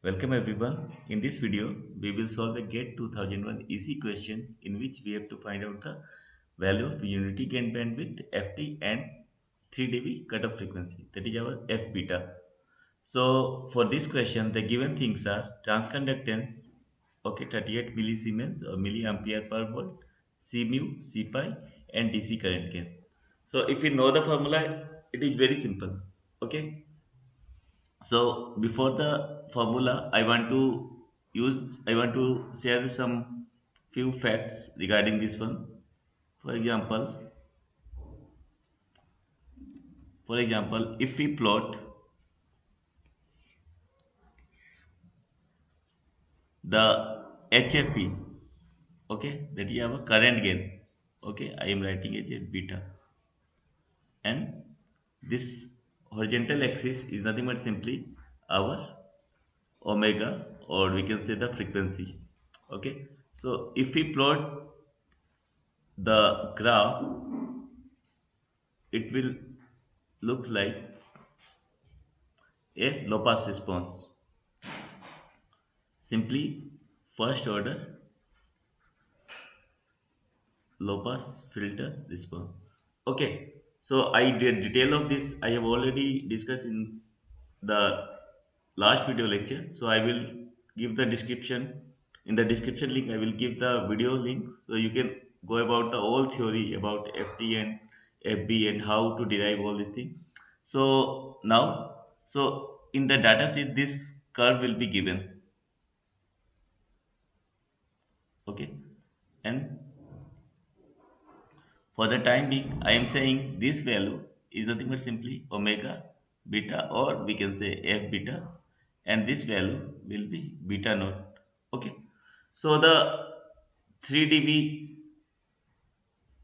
Welcome everyone. In this video, we will solve a GATE 2001 easy question in which we have to find out the value of unity gain bandwidth FT and 3 dB cutoff frequency, that is our F beta. So for this question, the given things are transconductance, okay, 38 millisiemens or milliampere per volt, C mu, C pi, and DC current gain. So if you know the formula, it is very simple, okay. So before the formula, I want to share some few facts regarding this one. For example, if we plot the HFE, okay, that is our current gain. Okay, I am writing it as beta, and this horizontal axis is nothing but simply our omega, or we can say the frequency. Okay, so if we plot the graph, it will look like a low pass response. Simply first order low pass filter response. Okay, so I did detail of this I have already discussed in the last video lecture. So I will give the description, in the description link I will give the video link, so you can go about the whole theory about FT and FB and how to derive all these things. So now, so in the data sheet this curve will be given, okay. And for the time being I am saying this value is nothing but simply omega beta, or we can say F beta, and this value will be beta naught, okay. So the 3 dB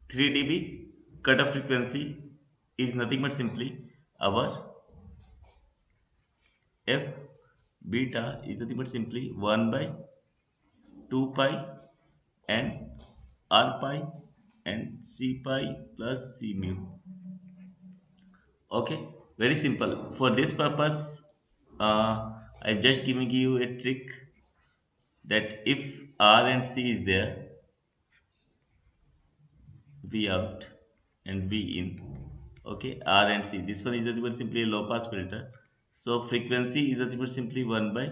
3 dB cutoff frequency is nothing but simply our F beta is nothing but simply 1 by 2 pi and R pi and C pi plus C mu. Okay, very simple. For this purpose, I'm just giving you a trick that if R and C is there, V out and V in. Okay, R and C. This one is nothing but simply a low pass filter. So frequency is nothing but simply 1 by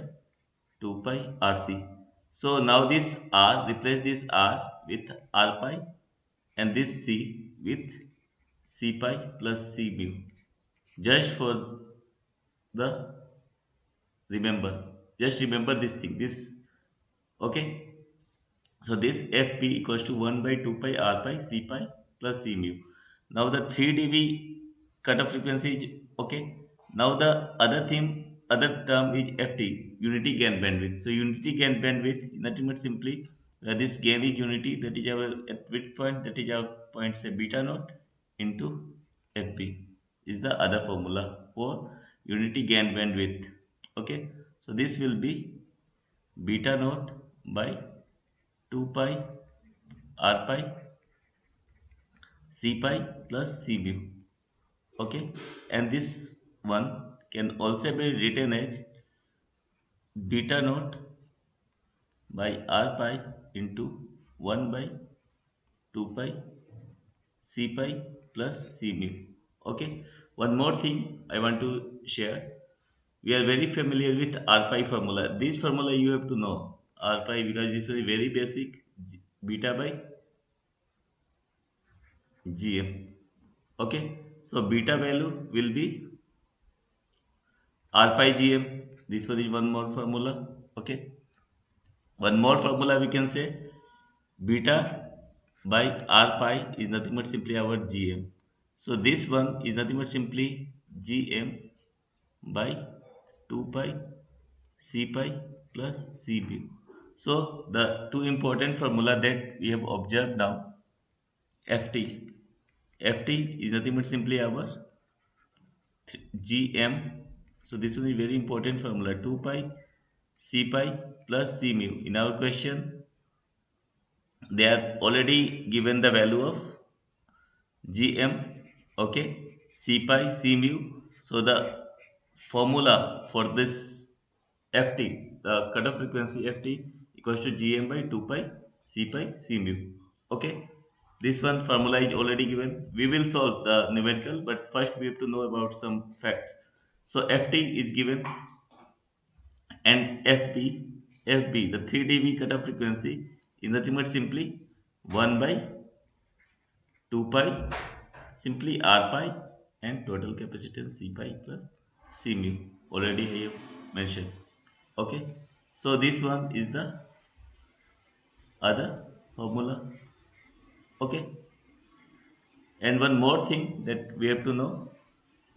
2 pi RC. So now this R, replace this R with R pi, and this C with C pi plus C mu. Just for the just remember this thing. This, okay. So this FP equals to 1 by 2 pi R pi C pi plus C mu. Now the 3 dB cutoff frequency is okay. Now the other term is FT, unity gain bandwidth. So unity gain bandwidth is nothing but simply this gain is unity, that is our at which point, that is our point say beta naught into FP is the other formula for unity gain bandwidth. Okay, so this will be beta naught by 2 pi R pi C pi plus C mu. Okay, and this one can also be written as beta naught by R pi into 1 by 2 pi C pi plus C mu. Okay, one more thing I want to share. We are very familiar with R pi formula. This formula you have to know R pi, because this is very basic. Beta by Gm. Okay, so beta value will be R pi Gm. This one is one more formula. Okay, one more formula we can say beta by R pi is nothing but simply our Gm. So this one is nothing but simply Gm by 2 pi C pi plus C mu. So the two important formula that we have observed now, Ft. Ft is nothing but simply our Gm. So this one is very important formula, 2 pi C pi plus C mu. In our question, they are already given the value of Gm, okay, C pi C mu. So the formula for this Ft, the cutoff frequency Ft equals to Gm by 2 pi C pi C mu. Okay. This one formula is already given. We will solve the numerical, but first we have to know about some facts. So Ft is given and FB, the 3 dB cutoff frequency is nothing but simply 1 by 2 pi, simply R pi and total capacitance C pi plus C mu. Already I have mentioned. Okay. So this one is the other formula. Okay. And one more thing that we have to know,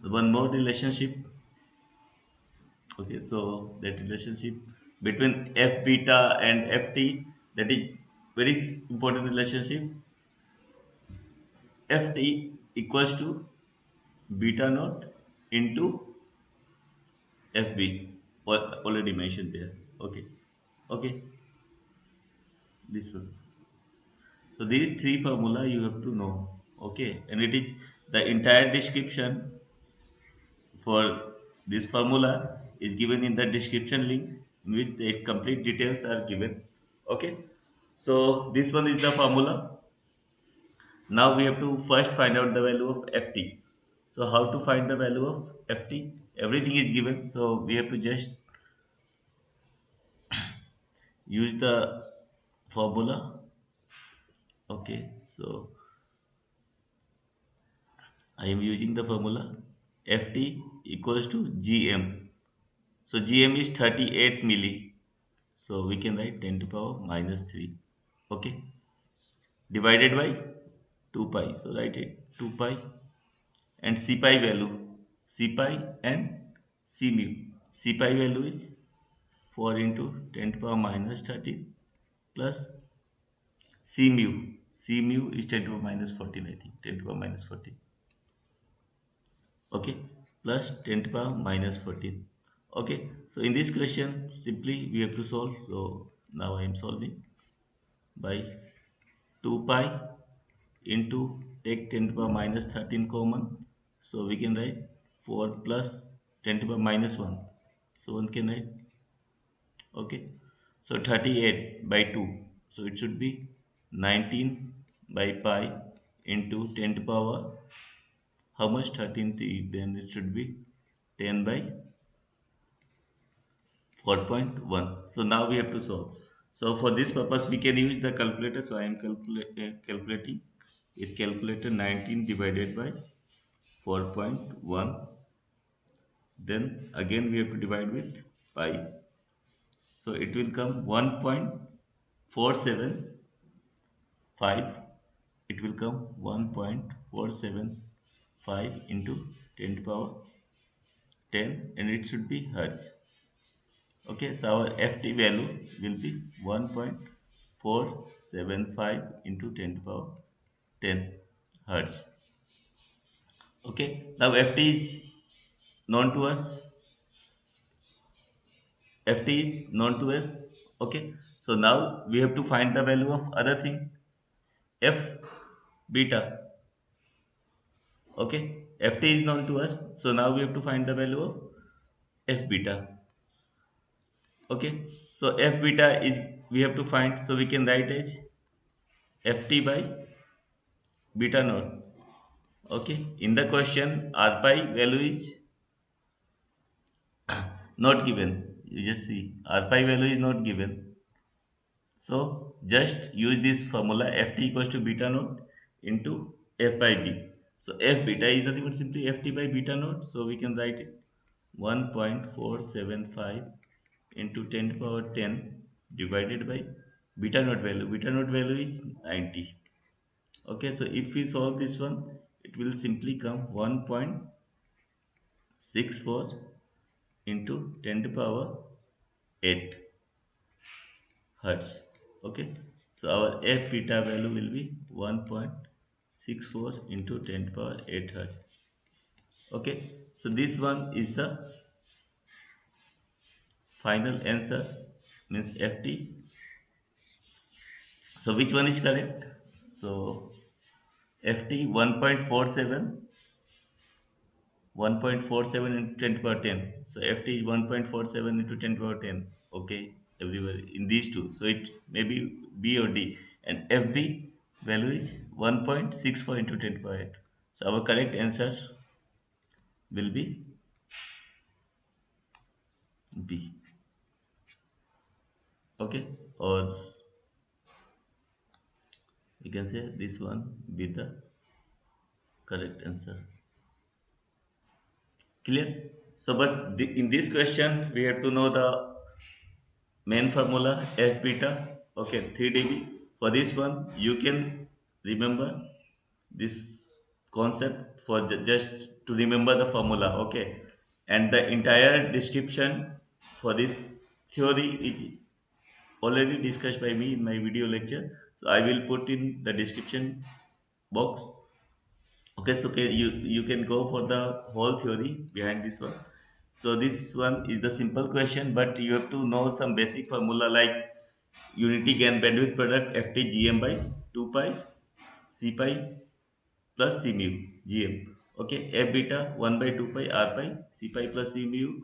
one more relationship. Okay, so that relationship between F beta and Ft, that is very important relationship. Ft equals to beta naught into Fb, already mentioned there. Okay, okay, this one. So these three formula you have to know. Okay, and it is the entire description for this formula is given in the description link in which the complete details are given. Okay, so this one is the formula. Now we have to first find out the value of ft. So how to find the value of ft? Everything is given, so we have to just use the formula. Okay, so I am using the formula ft equals to gm. So gm is 38 milli. So we can write 10 to power minus 3. Okay. Divided by 2 pi. So write it 2 pi and C pi value. C pi and C mu. C pi value is 4 into 10 to power minus 13 plus C mu. C mu is 10 to power minus 14, I think. 10 to power minus 14. Okay. Plus 10 to power minus 14. Okay. So in this question, simply we have to solve. So now I am solving by 2 pi into, take 10 to the power minus 13 common, so we can write 4 plus 10 to the power minus 1, so one can write. Okay, so 38 by 2, so it should be 19 by pi into 10 to the power how much, 13 then it should be 10 by 4.1. So now we have to solve. So for this purpose we can use the calculator. So I am calculating with calculator. 19 divided by 4.1, then again we have to divide with pi, so it will come 1.475. It will come 1.475 into 10 to the power 10, and it should be hertz. Okay, so our ft value will be 1.475 into 10 to the power 10 hertz. Okay, now ft is known to us. Ft is known to us. Okay, so now we have to find the value of other thing, f beta. Okay, ft is known to us, so now we have to find the value of f beta. Okay, so f beta is we have to find, so we can write as ft by beta naught. Okay, in the question r pi value is not given. You just see r pi value is not given. So just use this formula ft equals to beta naught into f by b. So f beta is nothing but simply ft by beta naught. So we can write it 1.475 into 10 to the power 10 divided by beta naught value. Beta naught value is 90. Okay, so if we solve this one, it will simply come 1.64 into 10 to the power 8 hertz. Okay, so our f beta value will be 1.64 into 10 to the power 8 hertz. Okay, so this one is the final answer, means ft. So which one is correct? So ft 1.47 1.47 into 10 power 10. So ft is 1.47 into 10 power 10. Okay, everywhere in these two, so it may be b or d. And fb value is 1.64 into 10 power 8. So our correct answer will be b. Okay, or you can say this one be the correct answer. Clear? So, but in this question, we have to know the main formula F beta. Okay, 3 dB. For this one, you can remember this concept for just to remember the formula. Okay, and the entire description for this theory is already discussed by me in my video lecture. So I will put in the description box. Okay, so okay, you can go for the whole theory behind this one. So this one is the simple question, but you have to know some basic formula like unity gain bandwidth product ftgm by 2 pi c pi plus c mu gm. Okay, f beta 1 by 2 pi r pi c pi plus c mu.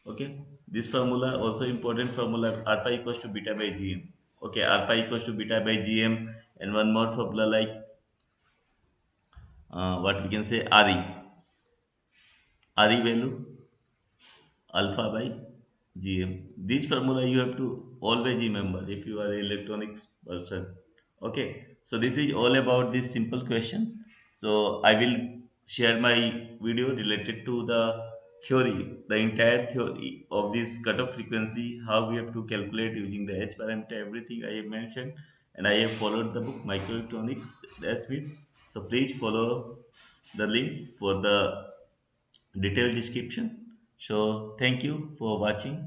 Okay, this formula also important formula, r pi equals to beta by gm. Okay, r pi equals to beta by gm. And one more formula like what we can say, re value alpha by gm. This formula you have to always remember if you are an electronics person. Okay, so this is all about this simple question. So I will share my video related to the theory, the entire theory of this cutoff frequency, how we have to calculate using the h parameter, everything I have mentioned. And I have followed the book microelectronics as with. So please follow the link for the detailed description. So thank you for watching.